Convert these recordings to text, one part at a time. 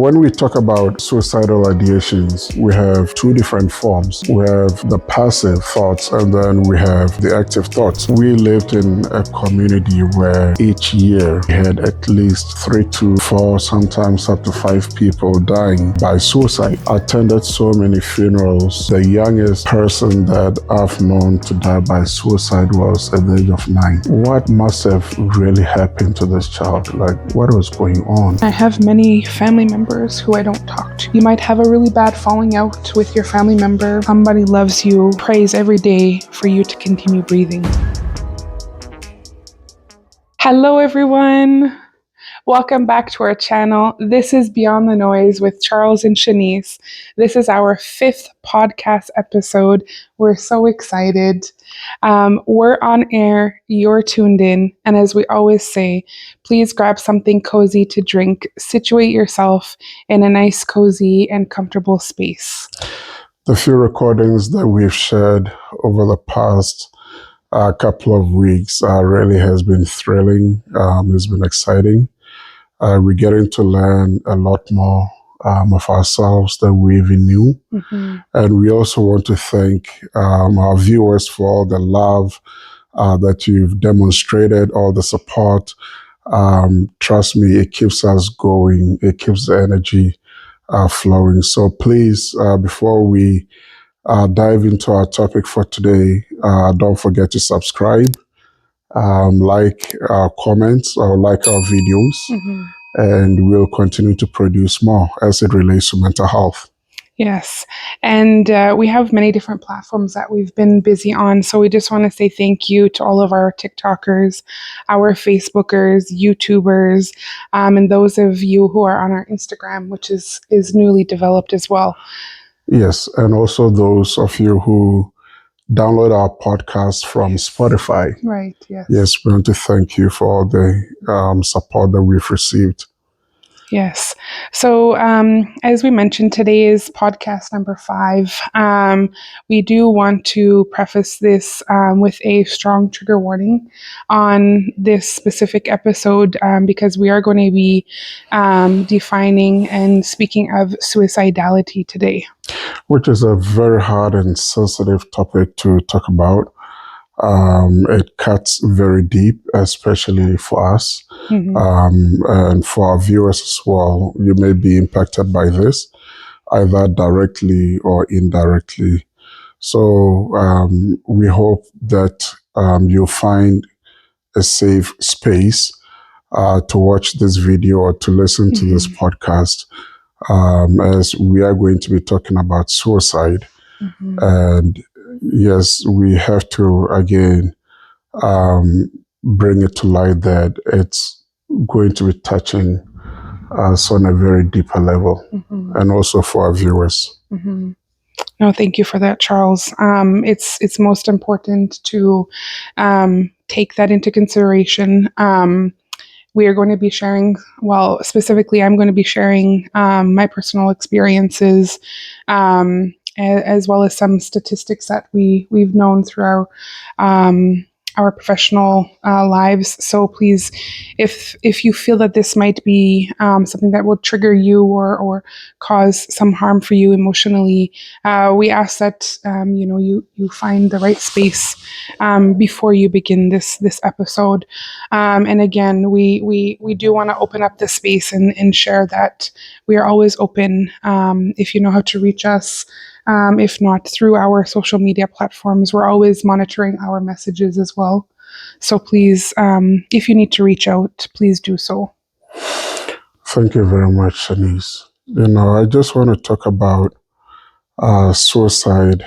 When we talk about suicidal ideations, we have two different forms. We have the passive thoughts and then we have the active thoughts. We lived in a community where each year we had at least 3 to 4, sometimes up to 5 people dying by suicide. I attended so many funerals. The youngest person that I've known to die by suicide was at the age of 9. What must have really happened to this child? Like, what was going on? I have many family members who I don't talk to. You might have a really bad falling out with your family member. Somebody loves you, prays every day for you to continue breathing. Hello, everyone. Welcome back to our channel. This is Beyond the Noise with Charles and Shanice. This is our 5th podcast episode. We're so excited. We're on air, you're tuned in, and as we always say, please grab something cozy to drink, situate yourself in a nice, cozy, and comfortable space. The few recordings that we've shared over the past couple of weeks really has been thrilling. It's been exciting. We're getting to learn a lot more of ourselves than we even knew. Mm-hmm. And we also want to thank our viewers for all the love that you've demonstrated, all the support. Trust me, it keeps us going. It keeps the energy flowing. So please, before we dive into our topic for today, don't forget to subscribe, like our comments or like our videos. Mm-hmm. And we'll continue to produce more as it relates to mental health. Yes. And we have many different platforms that we've been busy on. So we just want to say thank you to all of our TikTokers, our Facebookers, YouTubers, and those of you who are on our Instagram, which is newly developed as well. Yes. And also those of you who download our podcast from Spotify. Right, yes. Yes, we want to thank you for all the support that we've received. Yes. So, as we mentioned, today is podcast number 5. We do want to preface this with a strong trigger warning on this specific episode because we are going to be defining and speaking of suicidality today. Which is a very hard and sensitive topic to talk about. It cuts very deep, especially for us, mm-hmm. And for our viewers as well. You may be impacted by this, either directly or indirectly. So we hope that you'll find a safe space to watch this video or to listen to this podcast, as we are going to be talking about suicide. Mm-hmm. And yes, we have to, again, bring it to light that it's going to be touching us on a very deeper level, mm-hmm. and also for our viewers. Mm-hmm. No, thank you for that, Charles. It's most important to take that into consideration. We are going to be sharing, well, specifically, I'm going to be sharing my personal experiences, as well as some statistics that we've known through our professional lives. So please, if you feel that this might be something that will trigger you or cause some harm for you emotionally, we ask that you find the right space before you begin this episode. And again, we do want to open up this space and share that we are always open. If you know how to reach us. If not through our social media platforms, we're always monitoring our messages as well. So please, if you need to reach out, please do so. Thank you very much, Shanice. I just want to talk about suicide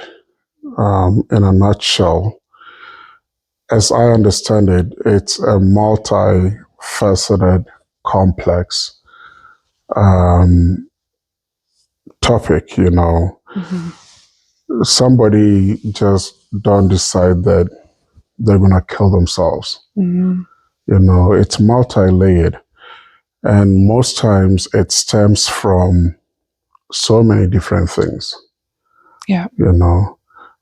in a nutshell. As I understand it, it's a multifaceted, complex topic, Mm-hmm. Somebody just don't decide that they're going to kill themselves. Mm-hmm. It's multi-layered. And most times it stems from so many different things. Yeah.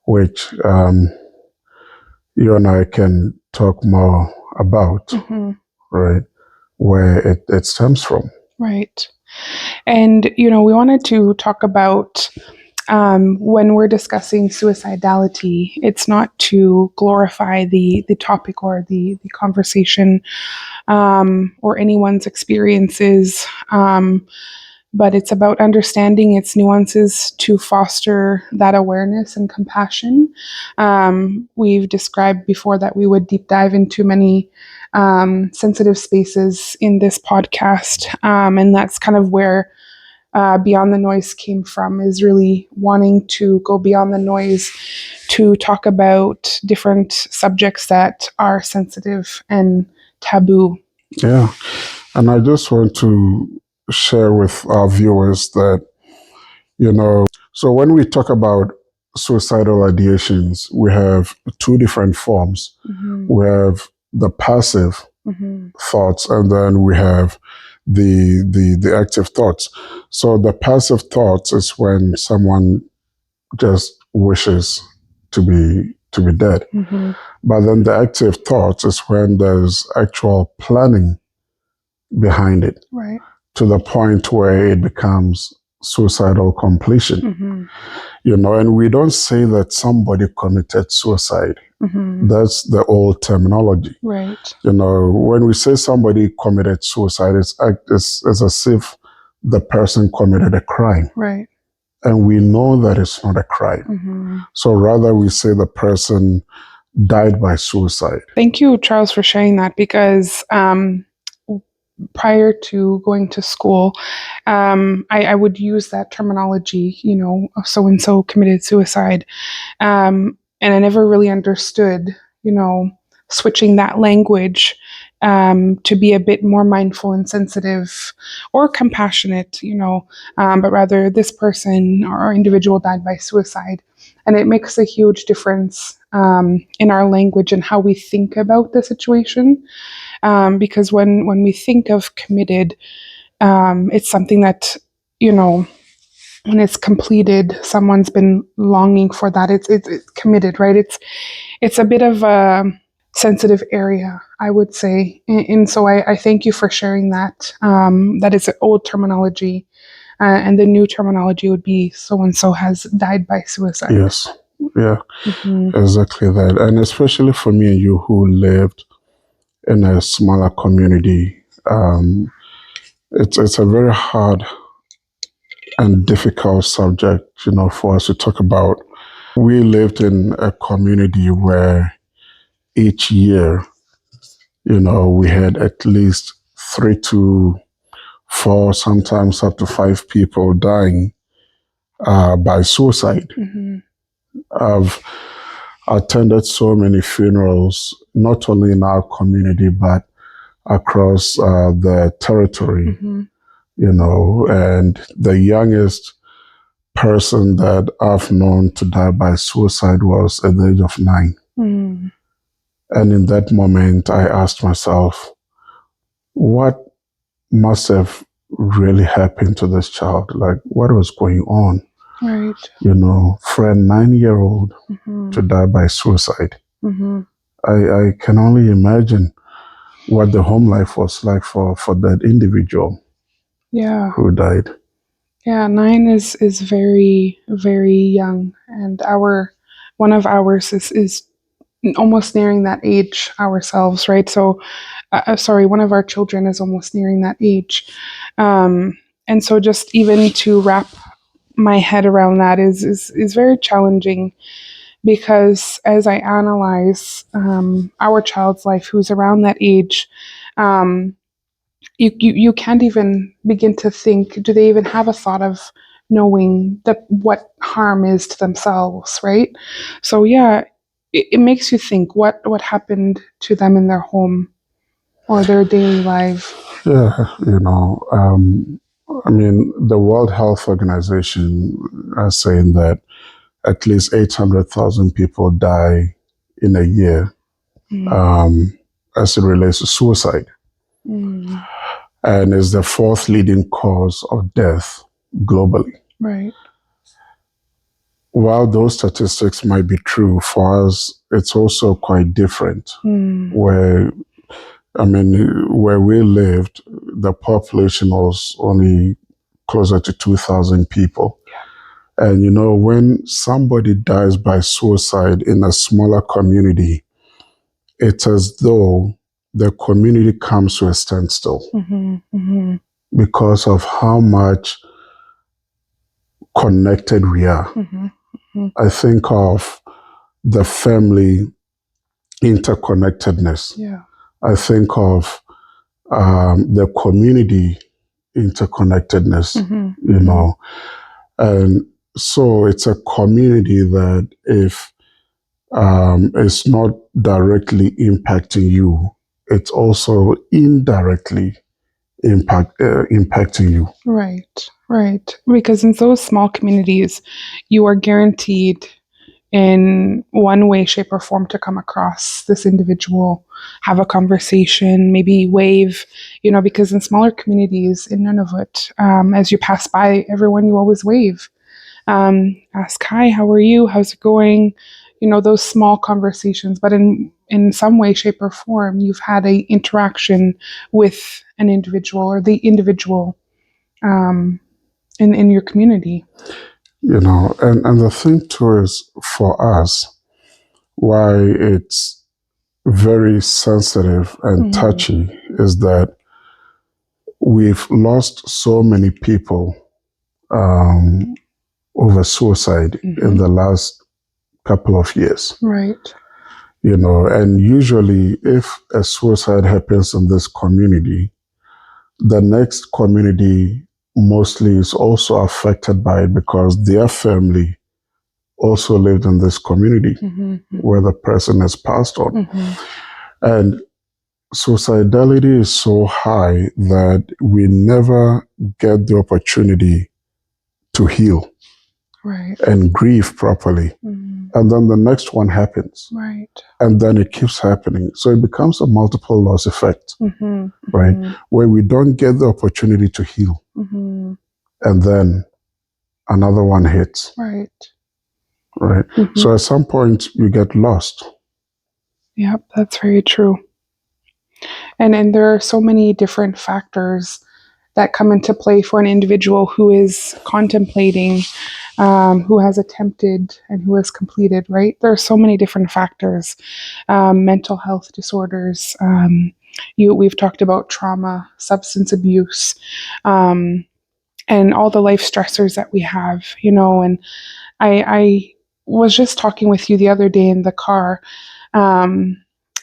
Which you and I can talk more about, mm-hmm. right? Where it stems from. Right. And, we wanted to talk about when we're discussing suicidality, it's not to glorify the topic or the conversation or anyone's experiences, but it's about understanding its nuances to foster that awareness and compassion. We've described before that we would deep dive into many sensitive spaces in this podcast, and that's kind of where Beyond the Noise came from, is really wanting to go beyond the noise to talk about different subjects that are sensitive and taboo. Yeah. And I just want to share with our viewers that, so when we talk about suicidal ideations, we have two different forms. Mm-hmm. We have the passive thoughts, and then we have the active thoughts. So the passive thoughts is when someone just wishes to be dead. But then the active thoughts is when there's actual planning behind it, Right. to the point where it becomes suicidal completion. And we don't say that somebody committed suicide. That's the old terminology. Right. When we say somebody committed suicide, it's as if the person committed a crime. Right. And we know that it's not a crime. So rather we say the person died by suicide. Thank you, Charles, for sharing that, because prior to going to school, I would use that terminology, so and so committed suicide. And I never really understood, switching that language to be a bit more mindful and sensitive or compassionate, but rather this person or individual died by suicide. And it makes a huge difference in our language and how we think about the situation. Because when we think of committed, it's something that, when it's completed, someone's been longing for that. It's committed, right? It's a bit of a sensitive area, I would say. And so I thank you for sharing that. That is an old terminology, and the new terminology would be so and so has died by suicide. Yes, yeah, exactly that. And especially for me and you who lived in a smaller community, it's a very hard and difficult subject, for us to talk about. We lived in a community where each year, we had at least 3 to 4, sometimes up to 5 people dying by suicide. I've attended so many funerals, not only in our community, but across the territory, and the youngest person that I've known to die by suicide was at the age of 9. And in that moment, I asked myself, what must have really happened to this child? Like, what was going on? Right. For a 9-year-old to die by suicide. I can only imagine what the home life was like for that individual. Yeah. Who died. Yeah, 9 is very, very young, and one of ours is almost nearing that age ourselves, right? So, sorry, one of our children is almost nearing that age, and so just even to wrap my head around that is very challenging, because as I analyze our child's life, who's around that age. You can't even begin to think, do they even have a thought of knowing that what harm is to themselves, right? So yeah, it makes you think what happened to them in their home or their daily life. Yeah, I mean, the World Health Organization are saying that at least 800,000 people die in a year as it relates to suicide. And is the 4th leading cause of death globally. Right. While those statistics might be true, for us, it's also quite different. Where we lived, the population was only closer to 2,000 people. And, when somebody dies by suicide in a smaller community, it's as though the community comes to a standstill because of how much connected we are. I think of the family interconnectedness. I think of the community interconnectedness, and so it's a community that if it's not directly impacting you, it's also indirectly impacting you. Right. Because in those small communities, you are guaranteed in one way, shape, or form to come across this individual, have a conversation, maybe wave, because in smaller communities in Nunavut, as you pass by everyone, you always wave. Ask, hi, how are you? How's it going? Those small conversations, but in some way, shape, or form, you've had a interaction with an individual or the individual in your community. And the thing too is for us, why it's very sensitive and touchy is that we've lost so many people over suicide in the last couple of years. Right. And usually if a suicide happens in this community, the next community mostly is also affected by it because their family also lived in this community where the person has passed on. And suicidality is so high that we never get the opportunity to heal and grieve properly. And then the next one happens. And then it keeps happening. So it becomes a multiple loss effect, right? Where we don't get the opportunity to heal. And then another one hits. Right. So at some point you get lost. Yep, that's very true. And there are so many different factors that come into play for an individual who is contemplating, who has attempted and who has completed, right? There are so many different factors, mental health disorders. We've talked about trauma, substance abuse, and all the life stressors that we have, and I was just talking with you the other day in the car,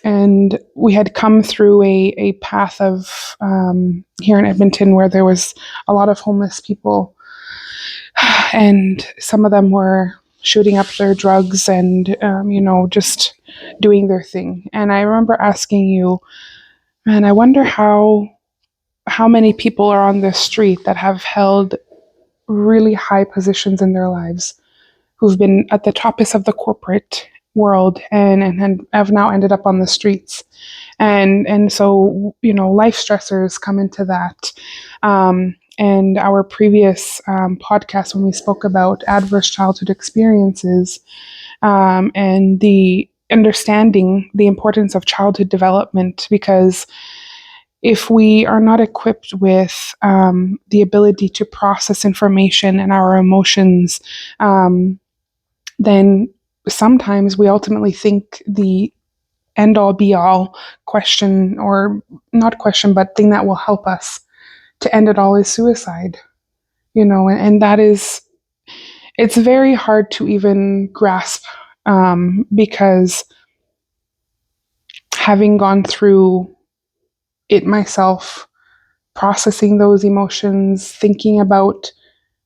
and we had come through a path of here in Edmonton where there was a lot of homeless people, and some of them were shooting up their drugs and just doing their thing. And I remember asking you, man, I wonder how many people are on this street that have held really high positions in their lives, who've been at the toppest of the corporate world and have now ended up on the streets. And so, life stressors come into that. And our previous podcast, when we spoke about adverse childhood experiences and the understanding the importance of childhood development, because if we are not equipped with the ability to process information and our emotions, then sometimes we ultimately think the end all be all question, or not question, but thing that will help us to end it all is suicide, and that is, it's very hard to even grasp, because having gone through it myself, processing those emotions, thinking about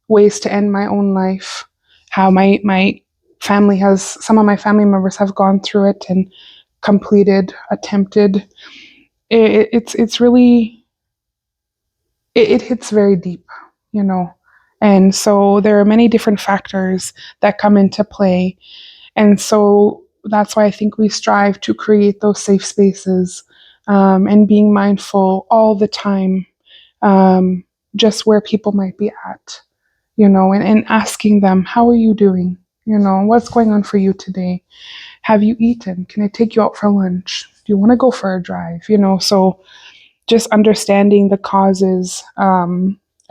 ways to end my own life, how my family has, some of my family members have gone through it and completed, attempted. It's really, it hits very deep, and so there are many different factors that come into play, and so that's why I think we strive to create those safe spaces, and being mindful all the time, just where people might be at, and asking them, how are you doing? What's going on for you today? Have you eaten? Can I take you out for lunch? Do you want to go for a drive? So just understanding the causes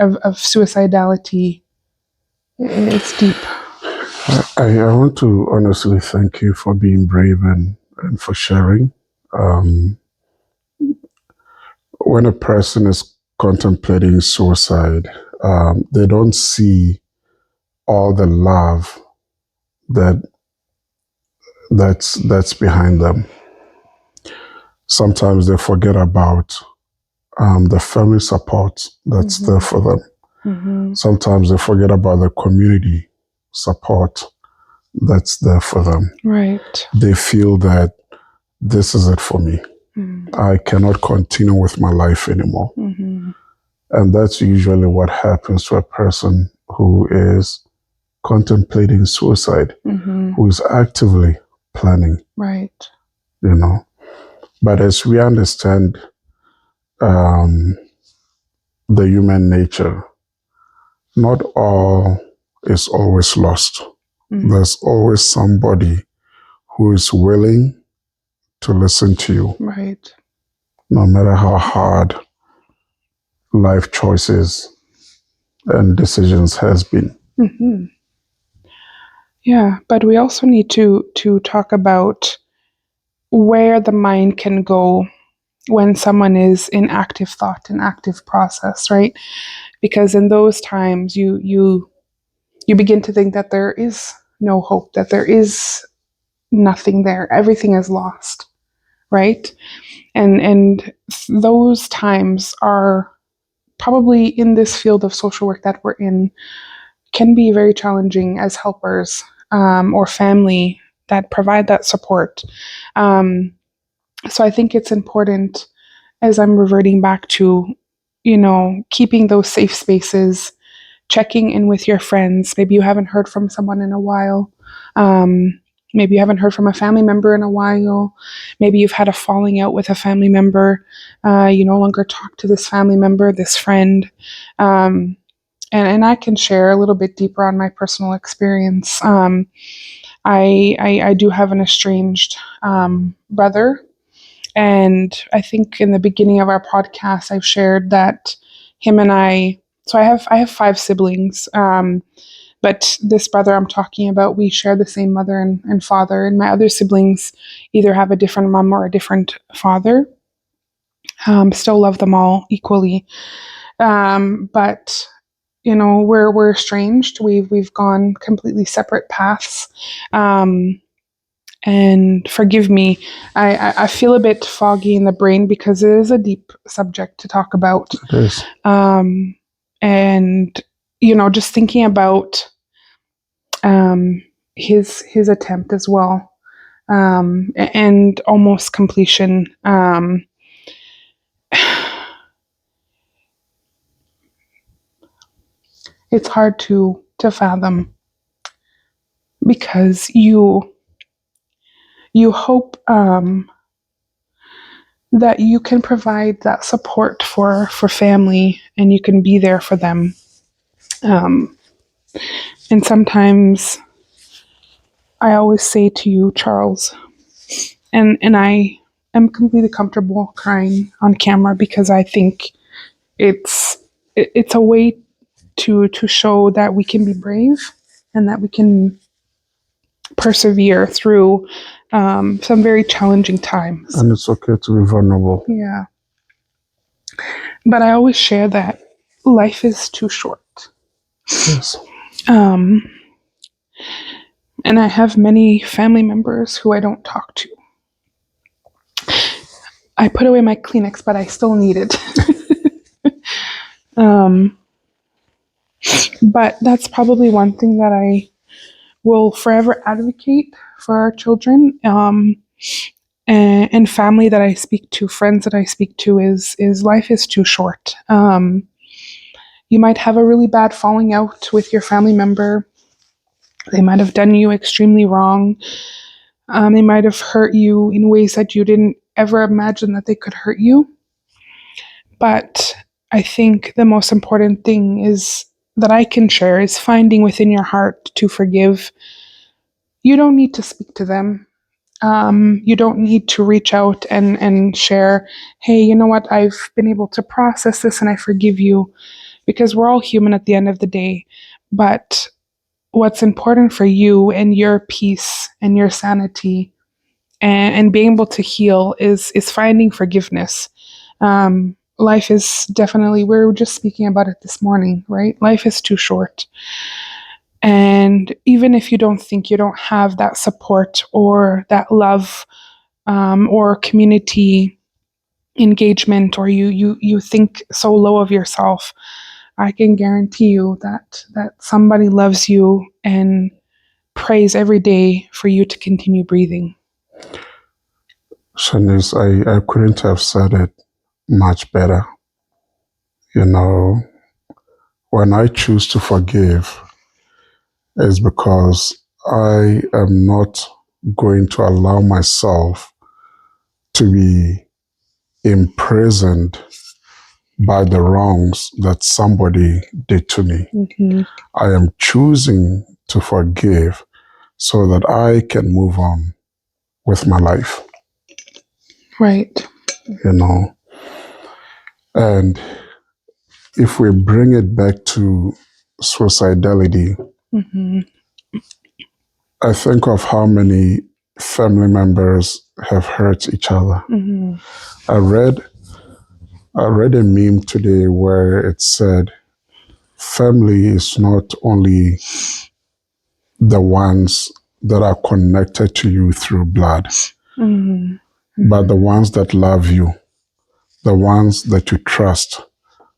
of suicidality. It's deep. I want to honestly thank you for being brave and for sharing. Um, when a person is contemplating suicide, they don't see all the love that that's behind them. Sometimes they forget about the family support that's there for them. Mm-hmm. Sometimes they forget about the community support that's there for them. Right. They feel that this is it for me. Mm-hmm. I cannot continue with my life anymore. Mm-hmm. And that's usually what happens to a person who is contemplating suicide, Mm-hmm. who is actively planning, Right. you know. But as we understand the human nature, not all is always lost. Mm-hmm. There's always somebody who is willing to listen to you, Right. no matter how hard life choices and decisions has been. Mm-hmm. Yeah, but we also need to talk about where the mind can go when someone is in active thought and active process, right? Because in those times you begin to think that there is no hope, that there is nothing there, everything is lost, right? And those times are probably in this field of social work that we're in can be very challenging as helpers or family that provide that support. Um, so I think it's important as I'm reverting back to, keeping those safe spaces, checking in with your friends. Maybe you haven't heard from someone in a while. Um, Maybe you haven't heard from a family member in a while. Maybe you've had a falling out with a family member. You no longer talk to this family member, this friend. Um, and I can share a little bit deeper on my personal experience. I do have an estranged brother, and I think in the beginning of our podcast, I've shared that him and I. So I have five siblings, but this brother I'm talking about, we share the same mother and father, and my other siblings either have a different mom or a different father. Still love them all equally, but we're estranged. We've gone completely separate paths. And forgive me, I feel a bit foggy in the brain because it is a deep subject to talk about. It is. And just thinking about his attempt as well, and almost completion. It's hard to fathom because you hope that you can provide that support for family and you can be there for them. Um, and sometimes I always say to you, Charles, and I am completely comfortable crying on camera because I think it's it's a way to show that we can be brave and that we can persevere through some very challenging times. And it's okay to be vulnerable. Yeah. But I always share that life is too short. Yes. Um, and I have many family members who I don't talk to. I put away my Kleenex, but I still need it. um, but that's probably one thing that I will forever advocate for our children. And family that I speak to, friends that I speak to, is life is too short. You might have a really bad falling out with your family member. They might have done you extremely wrong. They might have hurt you in ways that you didn't ever imagine that they could hurt you. But I think the most important thing is that I can share is finding within your heart to forgive. You don't need to speak to them. You don't need to reach out and share, hey, you know what, I've been able to process this and I forgive you. because we're all human at the end of the day. But what's important for you and your peace and your sanity and being able to heal is finding forgiveness. Life is definitely, we were just speaking about it this morning, right? Life is too short. And even if you don't think you don't have that support or that love, or community engagement, or you think so low of yourself, I can guarantee you that somebody loves you and prays every day for you to continue breathing. Shanice, I couldn't have said it much better. You know, when I choose to forgive, it's because I am not going to allow myself to be imprisoned by the wrongs that somebody did to me. Mm-hmm. I am choosing to forgive so that I can move on with my life, Right. you know. And if we bring it back to suicidality, Mm-hmm. I think of how many family members have hurt each other. Mm-hmm. I read a meme today where it said family is not only the ones that are connected to you through blood, Mm-hmm. but the ones that love you, the ones that you trust,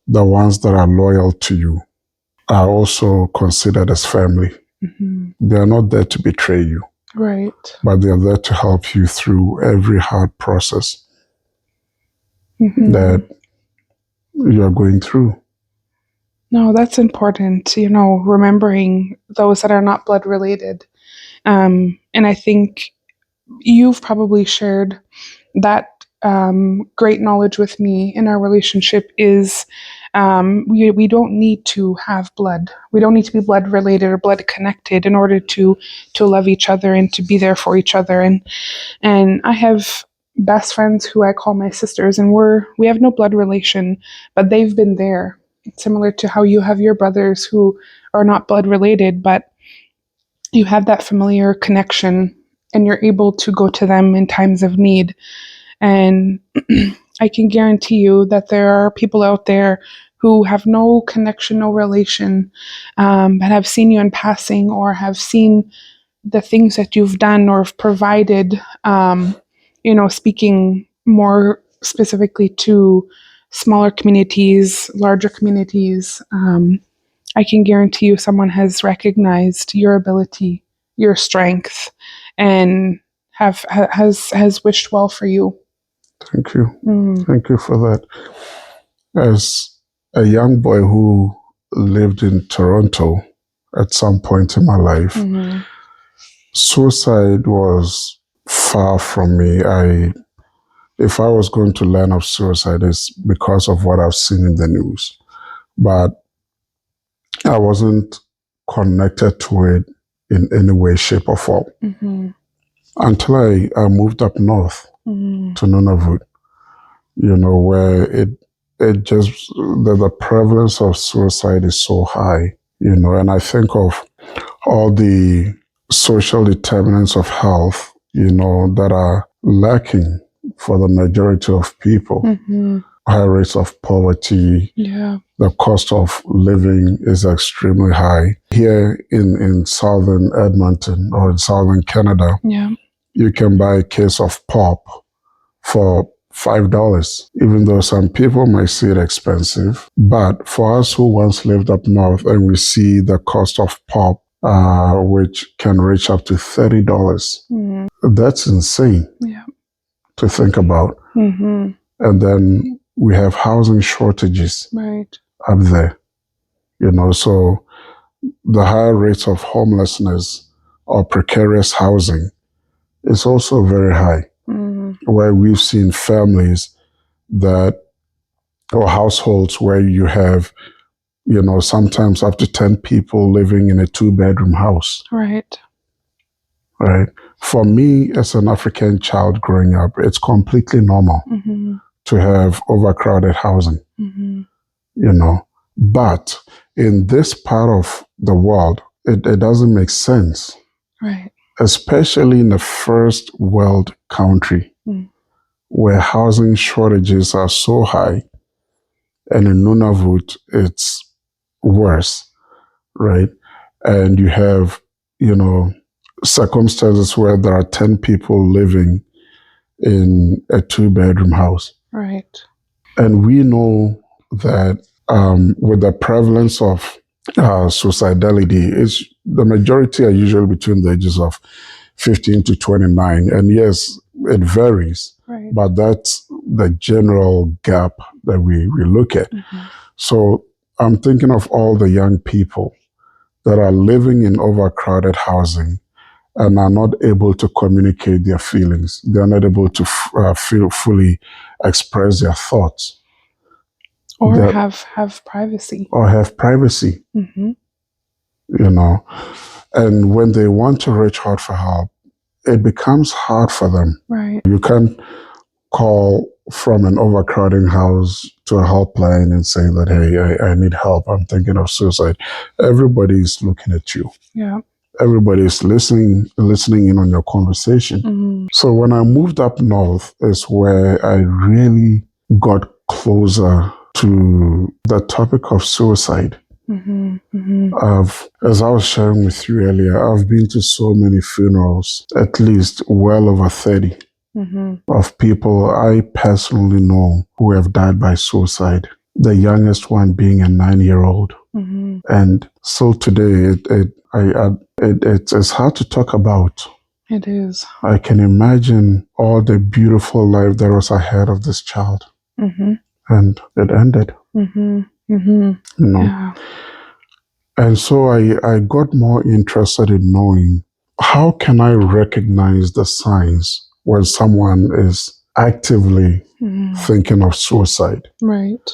the ones that are loyal to you are also considered as family. Mm-hmm. They are not there to betray you, Right. but they are there to help you through every hard process Mm-hmm. that you are going through. No, that's important, remembering those that are not blood related. And I think you've probably shared that great knowledge with me in our relationship is, we don't need to have blood. We don't need to be blood related or blood connected in order to love each other and to be there for each other. And I have best friends who I call my sisters, and we have no blood relation, but they've been there. Similar to how you have your brothers who are not blood related, but you have that familiar connection and you're able to go to them in times of need. And I can guarantee you that there are people out there who have no connection, no relation, but have seen you in passing or have seen the things that you've done or have provided, speaking more specifically to smaller communities, larger communities. I can guarantee you someone has recognized your ability, your strength, and has wished well for you. Thank you. Thank you for that. As a young boy who lived in Toronto at some point in my life, Mm-hmm. suicide was far from me. If I was going to learn of suicide, it's because of what I've seen in the news. But I wasn't connected to it in any way, shape, or form Mm-hmm. until I moved up north Mm-hmm. to Nunavut, where it just, the prevalence of suicide is so high, and I think of all the social determinants of health, that are lacking for the majority of people. Mm-hmm. High rates of poverty, Yeah. the cost of living is extremely high. Here in southern Edmonton or in southern Canada, Yeah. you can buy a case of pop for $5, even though some people might see it expensive. But for us who once lived up north and we see the cost of pop, which can reach up to $30, Mm-hmm. that's insane Yeah. to think about. Mm-hmm. And then we have housing shortages Right. up there, so the higher rates of homelessness or precarious housing is also very high, where we've seen families or households where you have, sometimes up to 10 people living in a 2-bedroom house. Right. Right. For me, as an African child growing up, it's completely normal Mm-hmm. to have overcrowded housing, Mm-hmm. But in this part of the world, it doesn't make sense, Right. especially in a first world country where housing shortages are so high, and in Nunavut, it's worse, right? And you have, you know, circumstances where there are 10 people living in a two-bedroom house. Right. And we know that with the prevalence of suicidality, is the majority are usually between the ages of 15 to 29. And yes, it varies, Right. but that's the general gap that we look at. So I'm thinking of all the young people that are living in overcrowded housing and are not able to communicate their feelings. They're not able to feel fully express their thoughts. Or That, have privacy. or have privacy, you know. And when they want to reach out for help, it becomes hard for them. Right. You can't call from an overcrowding house to a helpline and say that, hey, I need help. I'm thinking of suicide. Everybody's looking at you. Yeah. Everybody's listening in on your conversation. So when I moved up north is where I really got closer to the topic of suicide. As I was sharing with you earlier, I've been to so many funerals, at least well over 30, of people I personally know who have died by suicide. The youngest one being a 9-year-old. And so today, it's hard to talk about. It is. I can imagine all the beautiful life that was ahead of this child. And it ended. You know? Yeah. And so I got more interested in knowing, how can I recognize the signs when someone is actively thinking of suicide? Right.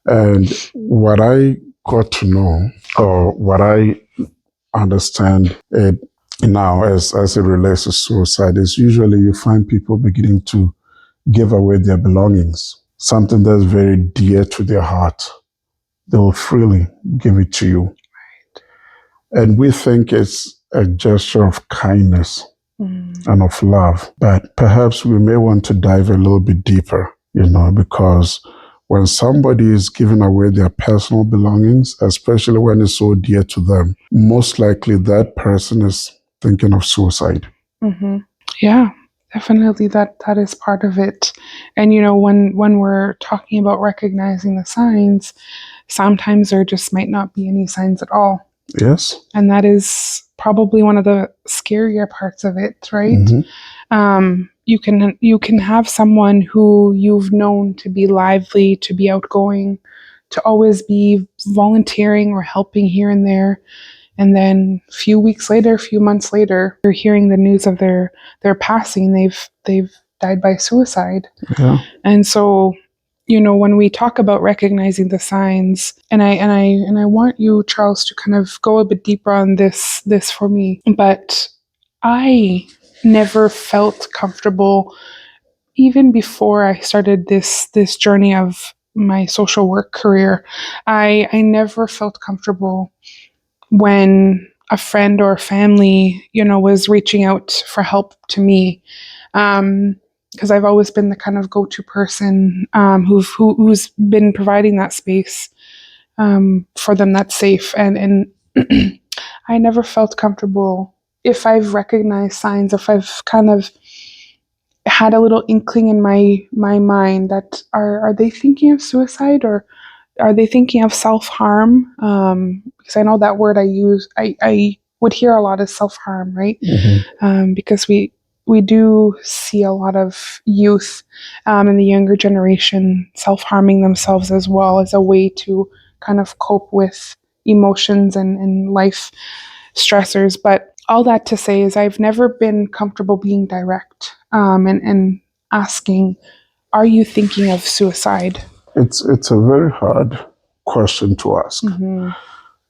And what I got to know, or what I understand it now as it relates to suicide, is usually you find people beginning to give away their belongings, something that's very dear to their heart. They will freely give it to you. And we think it's a gesture of kindness and of love. But perhaps we may want to dive a little bit deeper, because when somebody is giving away their personal belongings, especially when it's so dear to them, most likely that person is thinking of suicide. Yeah, definitely that is part of it. And when we're talking about recognizing the signs, sometimes there just might not be any signs at all. Yes. And that is probably one of the scarier parts of it, right? You can have someone who you've known to be lively, to be outgoing, to always be volunteering or helping here and there. And then a few weeks later, a few months later, you're hearing the news of their passing. They've died by suicide. Yeah. And so, when we talk about recognizing the signs, and I want you, Charles, to kind of go a bit deeper on this for me. But I never felt comfortable, even before I started this journey of my social work career. I never felt comfortable when a friend or family, was reaching out for help to me. Because I've always been the kind of go-to person who's been providing that space for them that's safe. And I never felt comfortable if I've recognized signs, if I've kind of had a little inkling in my mind that are they thinking of suicide, or are they thinking of self-harm? Because I know that word I would hear a lot is self-harm, right? Because we do see a lot of youth in the younger generation self-harming themselves as well, as a way to kind of cope with emotions and life stressors. But all that to say is I've never been comfortable being direct and asking, are you thinking of suicide? It's a very hard question to ask,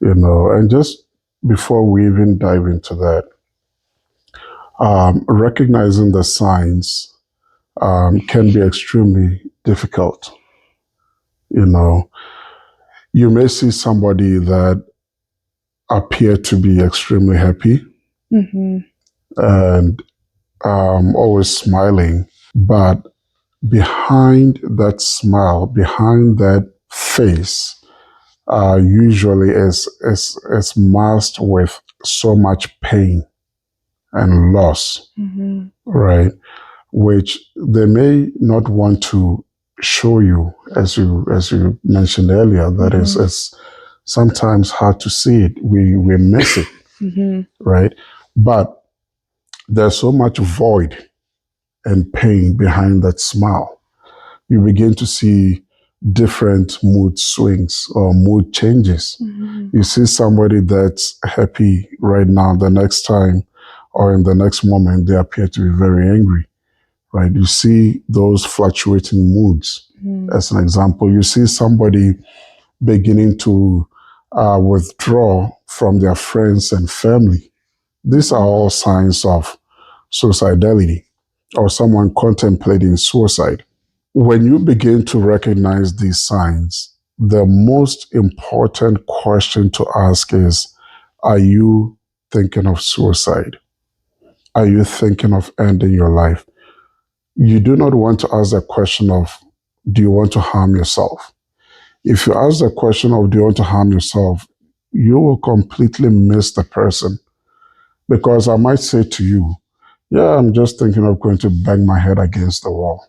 and just before we even dive into that, recognizing the signs can be extremely difficult. You may see somebody that appear to be extremely happy and always smiling, but behind that smile, behind that face, usually is masked with so much pain and loss, right? Which they may not want to show you, as you mentioned earlier. That is, it's sometimes hard to see it. We miss it, right? But there's so much void and pain behind that smile. You begin to see different mood swings or mood changes. You see somebody that's happy right now, the next time or in the next moment, they appear to be very angry, right? You see those fluctuating moods. As an example, you see somebody beginning to withdraw from their friends and family. These are all signs of suicidality or someone contemplating suicide. When you begin to recognize these signs, the most important question to ask is, are you thinking of suicide? Are you thinking of ending your life? You do not want to ask the question of, do you want to harm yourself? If you ask the question of, do you want to harm yourself, you will completely miss the person. Because I might say to you, yeah, I'm just thinking of going to bang my head against the wall.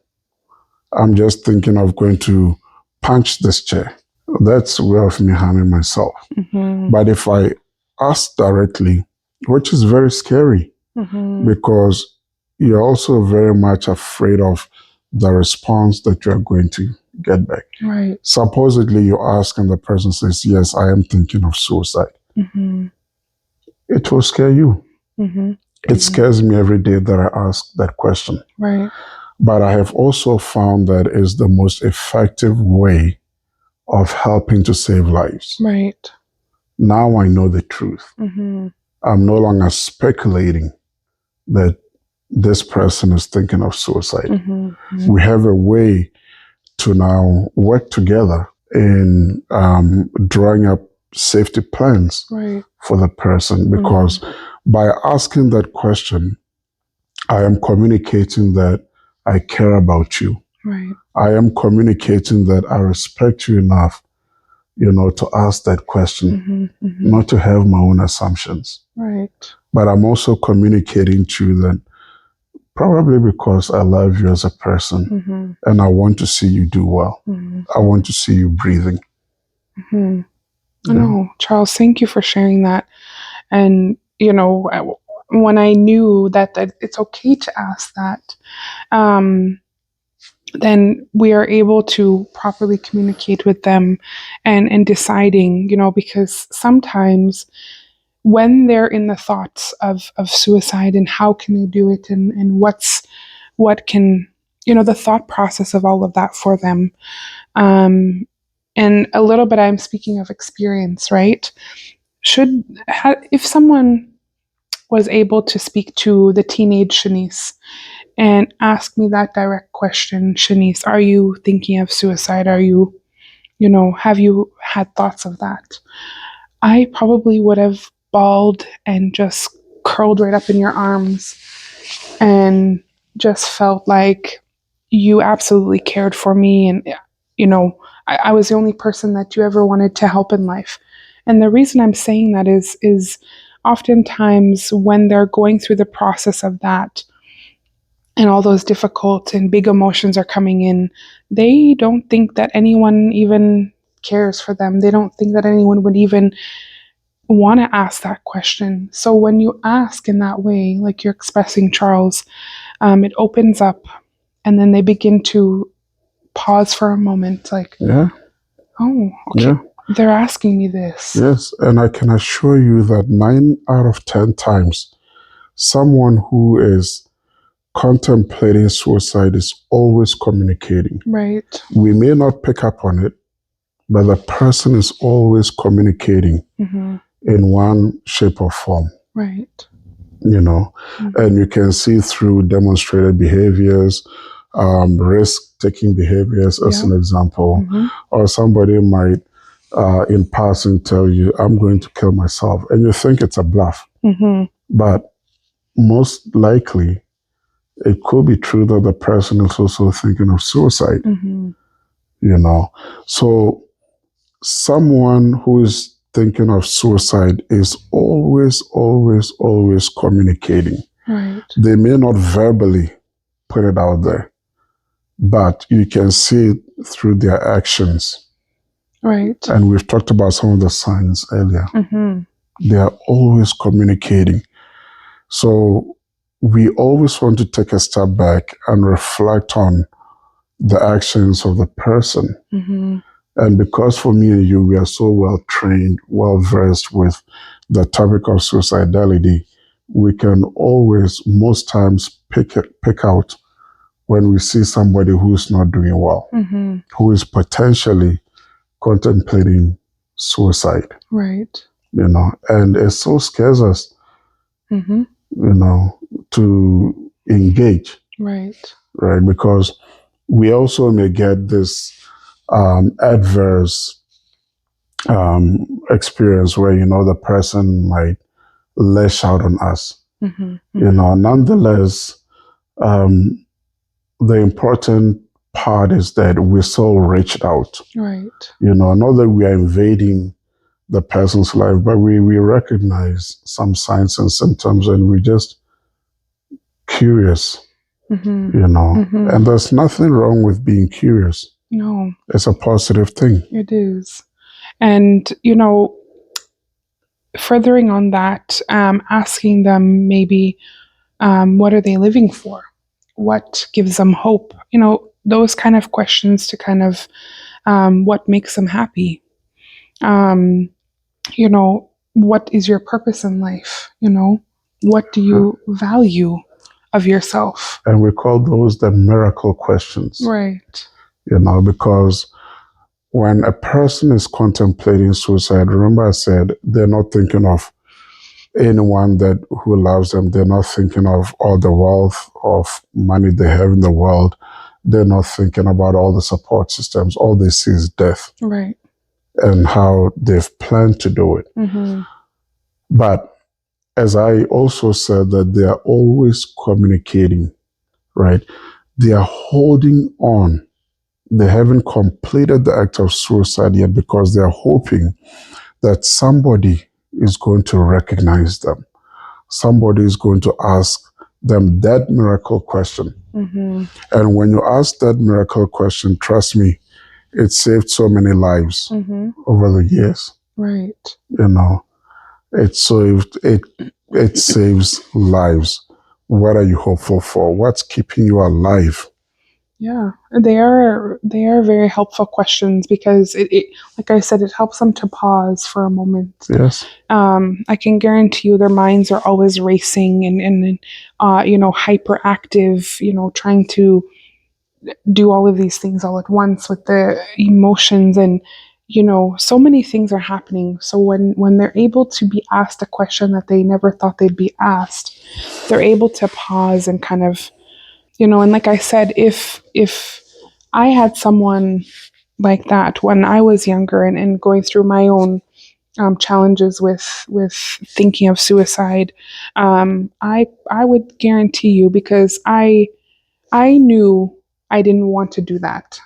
I'm just thinking of going to punch this chair. That's a way of me harming myself. But if I ask directly, which is very scary because you're also very much afraid of the response that you're going to get back. Right. Supposedly you ask and the person says, yes, I am thinking of suicide. It will scare you. It scares me every day that I ask that question. Right. But I have also found that is the most effective way of helping to save lives. Right. Now I know the truth. I'm no longer speculating that this person is thinking of suicide. We have a way to now work together in drawing up safety plans for the person, because by asking that question, I am communicating that I care about you. Right. I am communicating that I respect you enough, to ask that question, not to have my own assumptions. Right. But I'm also communicating to you that probably because I love you as a person and I want to see you do well. I want to see you breathing. No, Charles, thank you for sharing that. And, when I knew that it's okay to ask that, then we are able to properly communicate with them and deciding, because sometimes when they're in the thoughts of suicide and how can they do it and what can, the thought process of all of that for them. And a little bit, I'm speaking of experience, right? If someone was able to speak to the teenage Shanice and ask me that direct question, Shanice, are you thinking of suicide? Are you, have you had thoughts of that? I probably would have bawled and just curled right up in your arms and just felt like you absolutely cared for me. And, I was the only person that you ever wanted to help in life. And the reason I'm saying that is oftentimes when they're going through the process of that and all those difficult and big emotions are coming in, they don't think that anyone even cares for them. They don't think that anyone would even want to ask that question. So when you ask in that way, like you're expressing, Charles, it opens up, and then they begin to pause for a moment, like, oh, okay, they're asking me this. Yes, and I can assure you that 9 out of 10 times, someone who is contemplating suicide is always communicating. Right. We may not pick up on it, but the person is always communicating in one shape or form. Right. And you can see through demonstrated behaviors, risk-taking behaviors, as an example, or somebody might in passing tell you, I'm going to kill myself. And you think it's a bluff. Mm-hmm. But most likely, it could be true that the person is also thinking of suicide, Mm-hmm. you know. So someone who is thinking of suicide is always, always, always communicating. Right. They may not verbally put it out there, but you can see it through their actions. Right. And we've talked about some of the signs earlier. Mm-hmm. They are always communicating. So we always want to take a step back and reflect on the actions of the person. Mm-hmm. And because for me and you, we are so well trained, well versed with the topic of suicidality, we can always, most times, pick out when we see somebody who's not doing well, Mm-hmm. who is potentially contemplating suicide, Right. and it so scares us, Mm-hmm. to engage, Right. right? Because we also may get this adverse experience where, the person might lash out on us. Mm-hmm. Mm-hmm. Nonetheless, um, the important part is that we still reached out. Right. Not that we are invading the person's life, but we recognize some signs and symptoms, and we're just curious, Mm-hmm. Mm-hmm. And there's nothing wrong with being curious. No, It's a positive thing. it is. And, furthering on that, asking them maybe what are they living for? What gives them hope? Those kind of questions to kind of what makes them happy. What is your purpose in life? What do you value of yourself? And we call those the miracle questions. Right. Because when a person is contemplating suicide, remember I said they're not thinking of anyone who loves them. They're not thinking of all the wealth of money they have in the world. They're not thinking about all the support systems. All they see is death. Right. And how they've planned to do it. Mm-hmm. But as I also said, that they are always communicating, right? They are holding on. They haven't completed the act of suicide yet because they are hoping that somebody is going to recognize them. Somebody is going to ask them that miracle question. Mm-hmm. And when you ask that miracle question, trust me, it saved so many lives over the years. Right. It saves lives. What are you hopeful for? What's keeping you alive? Yeah, they are very helpful questions because it like I said, it helps them to pause for a moment. Yes. I can guarantee you their minds are always racing and hyperactive, trying to do all of these things all at once with the emotions and so many things are happening. So when they're able to be asked a question that they never thought they'd be asked, they're able to pause and kind of and like I said, if I had someone like that when I was younger and going through my own challenges with thinking of suicide, I would guarantee you because I knew I didn't want to do that.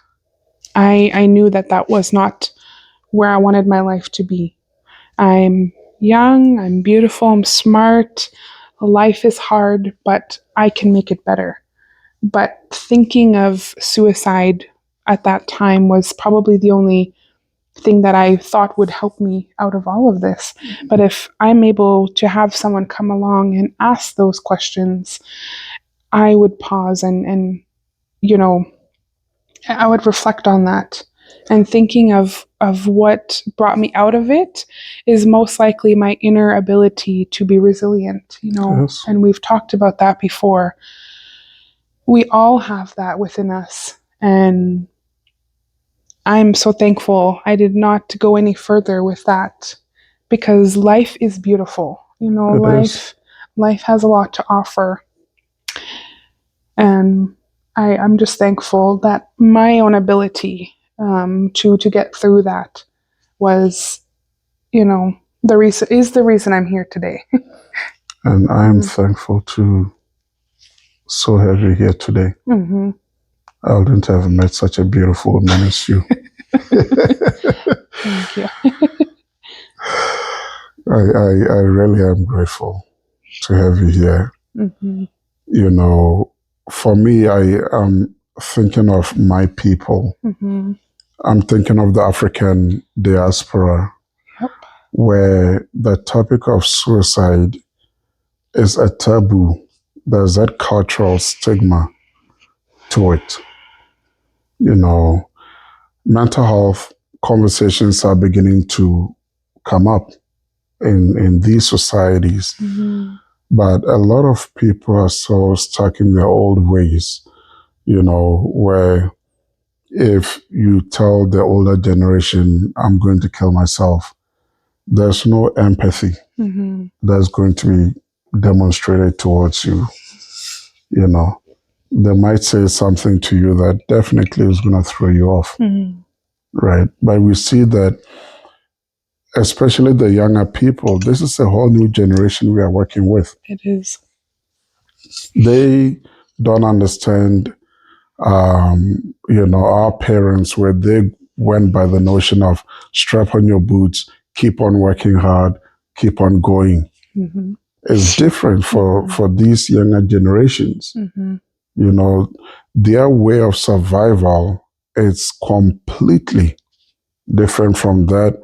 I knew that was not where I wanted my life to be. I'm young, I'm beautiful, I'm smart. Life is hard, but I can make it better. But thinking of suicide at that time was probably the only thing that I thought would help me out of all of this. But if I'm able to have someone come along and ask those questions, I would pause and you know, I would reflect on that. And thinking of what brought me out of it is most likely my inner ability to be resilient, Yes. and we've talked about that before. We all have that within us. And I'm so thankful I did not go any further with that because life is beautiful. Life has a lot to offer. And I'm just thankful that my own ability to get through that was, the reason I'm here today. And I am thankful to so have you here today. Mm-hmm. I wouldn't have met such a beautiful woman as you. Thank you. I really am grateful to have you here. Mm-hmm. For me, I am thinking of my people. Mm-hmm. I'm thinking of the African diaspora, Yep. where the topic of suicide is a taboo. There's that cultural stigma to it. Mental health conversations are beginning to come up in these societies. Mm-hmm. But a lot of people are so stuck in their old ways, where if you tell the older generation, I'm going to kill myself, there's no empathy Mm-hmm. that's going to be demonstrated towards you. They might say something to you that definitely is going to throw you off, Mm-hmm. right? But we see that, especially the younger people, this is a whole new generation we are working with. It is. They don't understand, our parents, where they went by the notion of strap on your boots, keep on working hard, keep on going. Mm-hmm. It's different for these younger generations. Mm-hmm. Their way of survival is completely different from that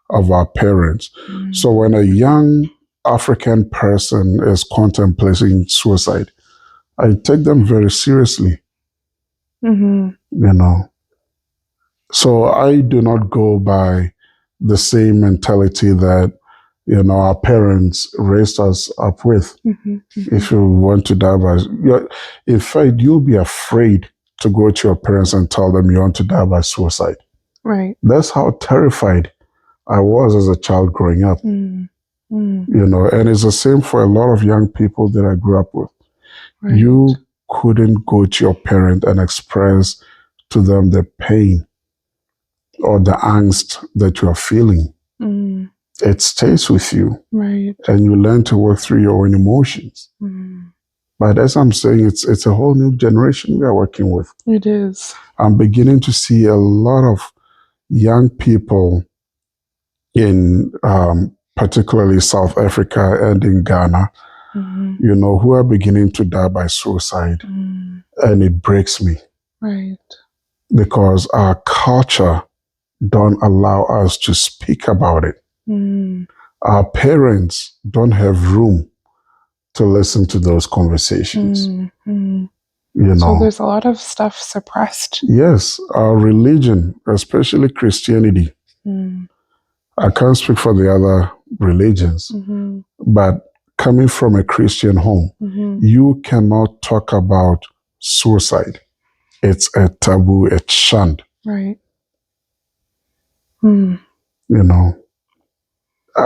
of our parents. Mm-hmm. So when a young African person is contemplating suicide, I take them very seriously, Mm-hmm. So I do not go by the same mentality that, our parents raised us up with. Mm-hmm. Mm-hmm. If you want to die in fact, you'll be afraid to go to your parents and tell them you want to die by suicide. Right. That's how terrified I was as a child growing up. And it's the same for a lot of young people that I grew up with. Right. You couldn't go to your parent and express to them the pain or the angst that you are feeling. It stays with you. Right. And you learn to work through your own emotions. But as I'm saying, it's a whole new generation we are working with. It is. I'm beginning to see a lot of young people in particularly South Africa and in Ghana, who are beginning to die by suicide. And it breaks me. Right. Because our culture don't allow us to speak about it. Our parents don't have room to listen to those conversations. So there's a lot of stuff suppressed. Yes, our religion, especially Christianity. I can't speak for the other religions, but coming from a Christian home, you cannot talk about suicide. It's a taboo, it's shunned. Right.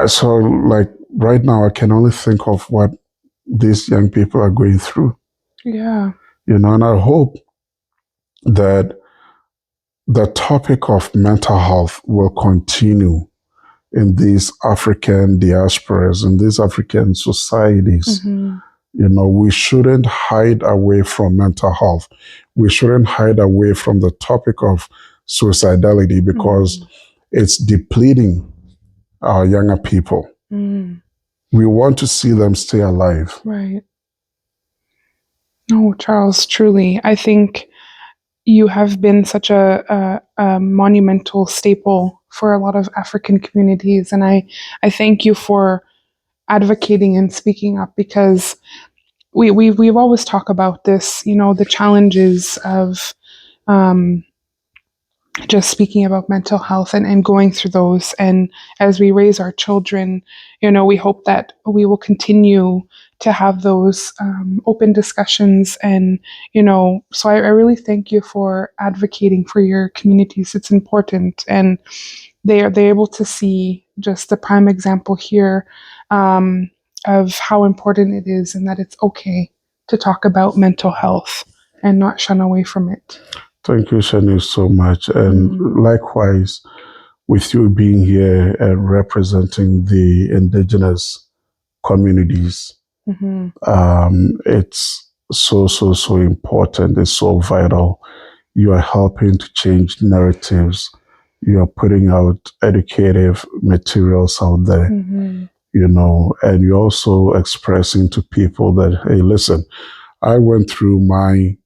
So like right now, I can only think of what these young people are going through. Yeah. And I hope that the topic of mental health will continue in these African diasporas, in these African societies. We shouldn't hide away from mental health. We shouldn't hide away from the topic of suicidality because it's depleting our younger people. We want to see them stay alive. Right. No, Charles, truly, I think you have been such a monumental staple for a lot of African communities. And I thank you for advocating and speaking up, because we've always talked about this, the challenges of just speaking about mental health and going through those. And as we raise our children, we hope that we will continue to have those open discussions. And, so I really thank you for advocating for your communities. It's important. And they're able to see just the prime example here of how important it is, and that it's okay to talk about mental health and not shun away from it. Thank you, Shani, so much. And likewise, with you being here and representing the indigenous communities, it's so important. It's so vital. You are helping to change narratives. You are putting out educative materials out there, and you're also expressing to people that, hey, listen, I went through my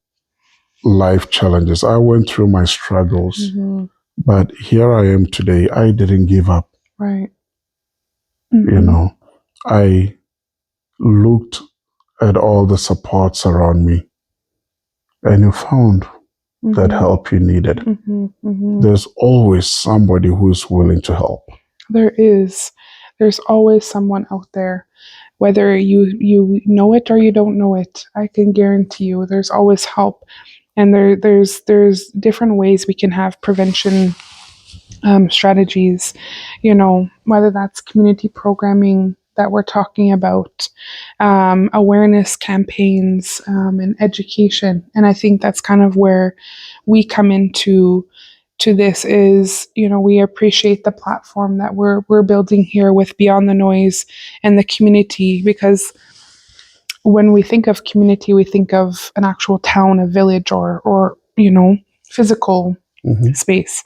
life challenges. I went through my struggles, but here I am today. I didn't give up. Right. I looked at all the supports around me, and you found that help you needed. There's always somebody who's willing to help. There is. There's always someone out there. Whether you know it or you don't know it, I can guarantee you there's always help. And there's different ways we can have prevention strategies, whether that's community programming that we're talking about, awareness campaigns, and education. And I think that's kind of where we come into this is, we appreciate the platform that we're building here with Beyond the Noise and the community, because when we think of community, we think of an actual town, a village, or physical space.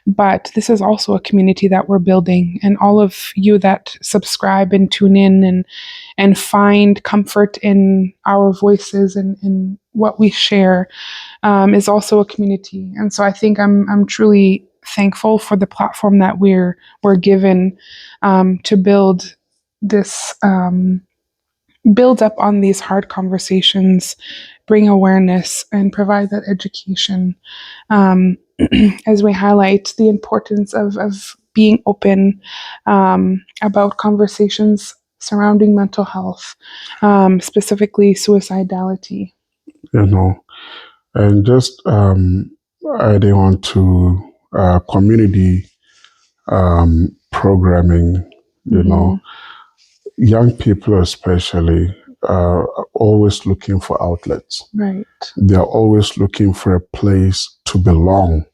But this is also a community that we're building, and all of you that subscribe and tune in and find comfort in our voices and in what we share is also a community. And so I think I'm truly thankful for the platform that we're given to build this. Build up on these hard conversations, bring awareness, and provide that education as we highlight the importance of being open about conversations surrounding mental health, specifically suicidality. And just adding on to community programming, young people especially are always looking for outlets. Right. They're always looking for a place to belong,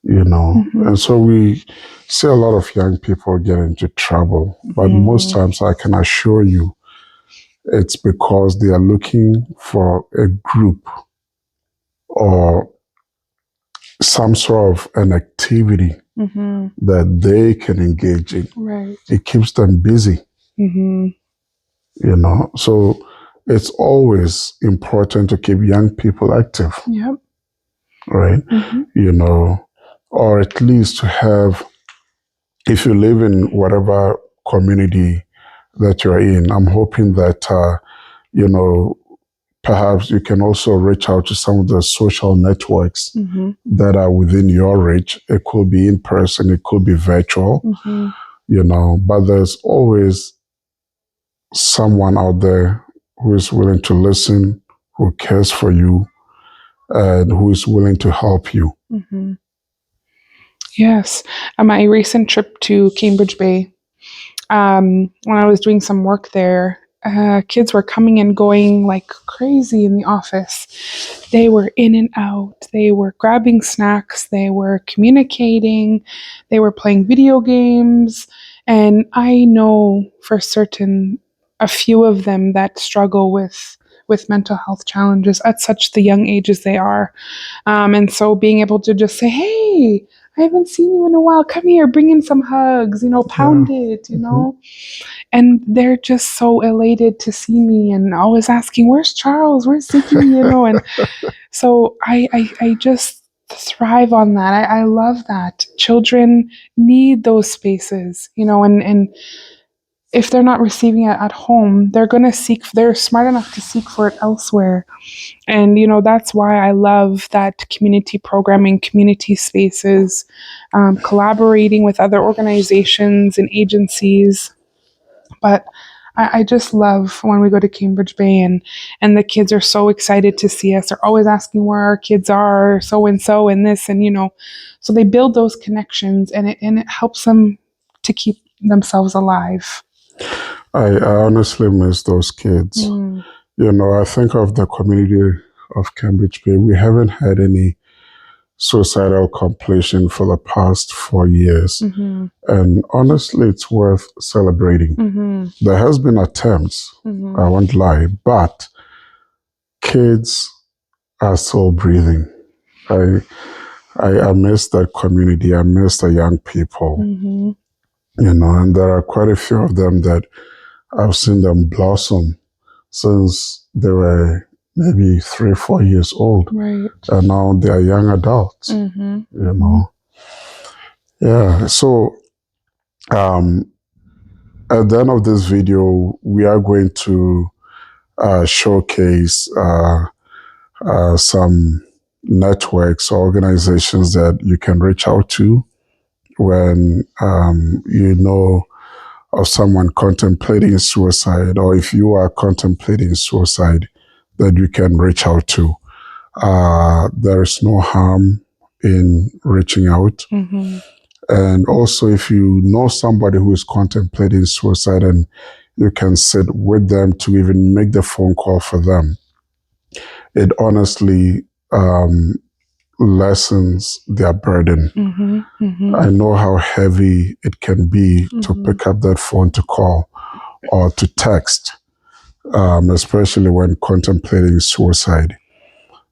And so we see a lot of young people get into trouble, but most times I can assure you it's because they are looking for a group or some sort of an activity that they can engage in. Right. It keeps them busy. So it's always important to keep young people active. Yep. Right? Or at least to have, if you live in whatever community that you're in, I'm hoping that, perhaps you can also reach out to some of the social networks that are within your reach. It could be in person, it could be virtual, but there's always someone out there who is willing to listen, who cares for you, and who is willing to help you. Yes. My recent trip to Cambridge Bay, when I was doing some work there, kids were coming and going like crazy in the office. They were in and out. They were grabbing snacks. They were communicating. They were playing video games. And I know for certain a few of them that struggle with mental health challenges at such the young ages they are. And so being able to just say, hey, I haven't seen you in a while. Come here, bring in some hugs, pound it, And they're just so elated to see me and always asking, where's Charles? Where's Ziggy? And so I just thrive on that. I love that. Children need those spaces, and if they're not receiving it at home, they're smart enough to seek for it elsewhere. And, that's why I love that community programming, community spaces, collaborating with other organizations and agencies. But I just love when we go to Cambridge Bay and the kids are so excited to see us. They're always asking where our kids are, so and this, and, so they build those connections and it helps them to keep themselves alive. I honestly miss those kids. I think of the community of Cambridge Bay. We haven't had any suicidal completion for the past 4 years. And honestly, it's worth celebrating. There has been attempts, I won't lie, but kids are still breathing. I miss that community. I miss the young people, and there are quite a few of them that I've seen them blossom since they were maybe 3, 4 years old. Right. And now they are young adults, Yeah. So at the end of this video, we are going to showcase some networks or organizations that you can reach out to when you know of someone contemplating suicide, or if you are contemplating suicide, that you can reach out to. There is no harm in reaching out. And also, if you know somebody who is contemplating suicide and you can sit with them to even make the phone call for them, it honestly lessens their burden. I know how heavy it can be to pick up that phone to call or to text, especially when contemplating suicide.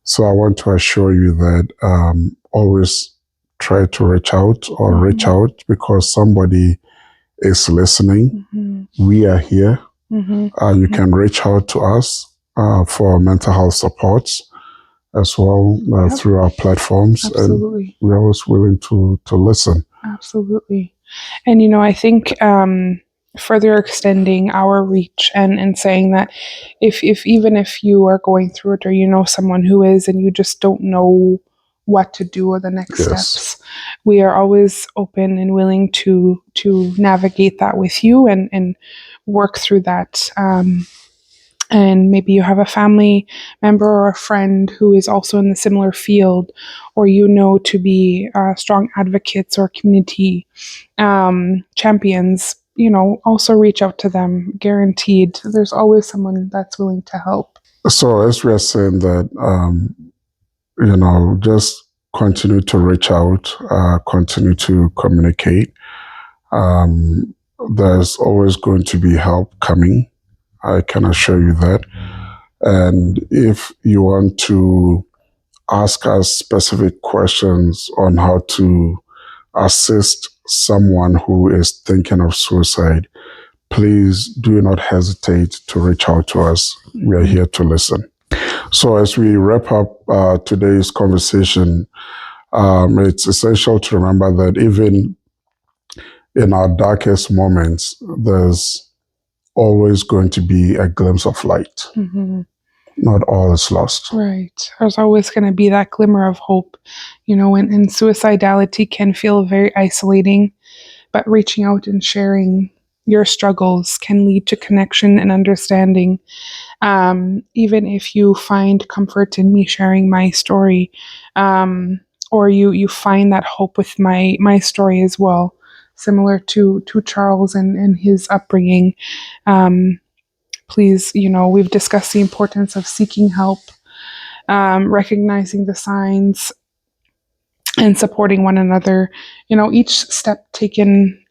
So I want to assure you that always try to reach out because somebody is listening. We are here. You can reach out to us for mental health supports as well through our platforms. Absolutely. And we're always willing to listen. Absolutely. And, I think further extending our reach and saying that if even if you are going through it or you know someone who is and you just don't know what to do or the next steps, we are always open and willing to navigate that with you and work through that. And maybe you have a family member or a friend who is also in the similar field, or to be strong advocates or community champions, also reach out to them. Guaranteed, there's always someone that's willing to help. So as we are saying that, just continue to reach out, continue to communicate. There's always going to be help coming. I can assure you that. And if you want to ask us specific questions on how to assist someone who is thinking of suicide, please do not hesitate to reach out to us. We are here to listen. So as we wrap up today's conversation, it's essential to remember that even in our darkest moments, there's always going to be a glimpse of light. Not all is lost. Right. There's always going to be that glimmer of hope, and suicidality can feel very isolating, but reaching out and sharing your struggles can lead to connection and understanding. Even if you find comfort in me sharing my story, or you find that hope with my story as well, similar to Charles and his upbringing. Please, we've discussed the importance of seeking help, recognizing the signs, and supporting one another. Each step taken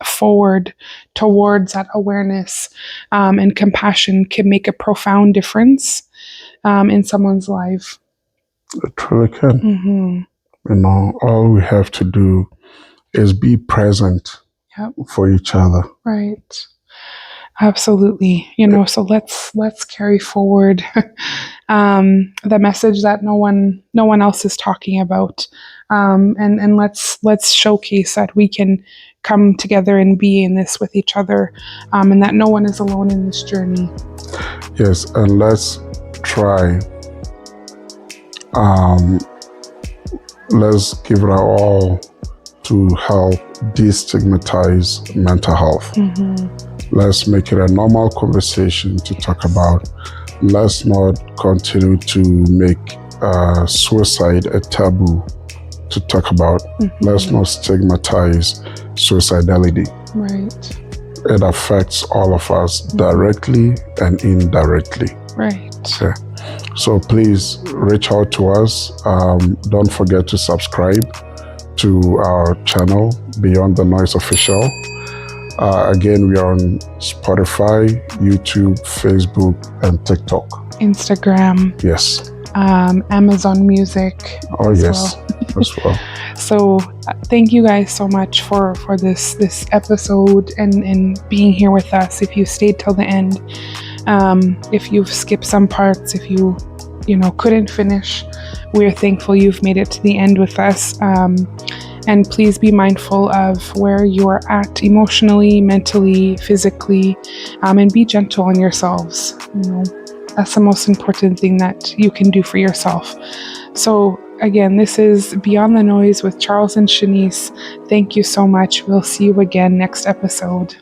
forward towards that awareness and compassion can make a profound difference in someone's life. It truly can. All we have to do is be present for each other. Right. Absolutely. So let's carry forward the message that no one else is talking about, and let's showcase that we can come together and be in this with each other, and that no one is alone in this journey. Yes, and let's try. Let's give it our all to help destigmatize mental health. Let's make it a normal conversation to talk about. Let's not continue to make suicide a taboo to talk about. Let's not stigmatize suicidality. Right. It affects all of us directly and indirectly. Right. Yeah. So please reach out to us. Don't forget to subscribe to our channel, Beyond the Noise Official. Again, we are on Spotify, YouTube, Facebook, and TikTok. Instagram, Yes. Amazon Music Oh, as yes. well. As well. So thank you guys so much for this episode and being here with us. If you stayed till the end, if you've skipped some parts, if you couldn't finish, we're thankful you've made it to the end with us. And please be mindful of where you are at emotionally, mentally, physically, and be gentle on yourselves. That's the most important thing that you can do for yourself. So again, this is Beyond the Noise with Charles and Shanice. Thank you so much. We'll see you again next episode.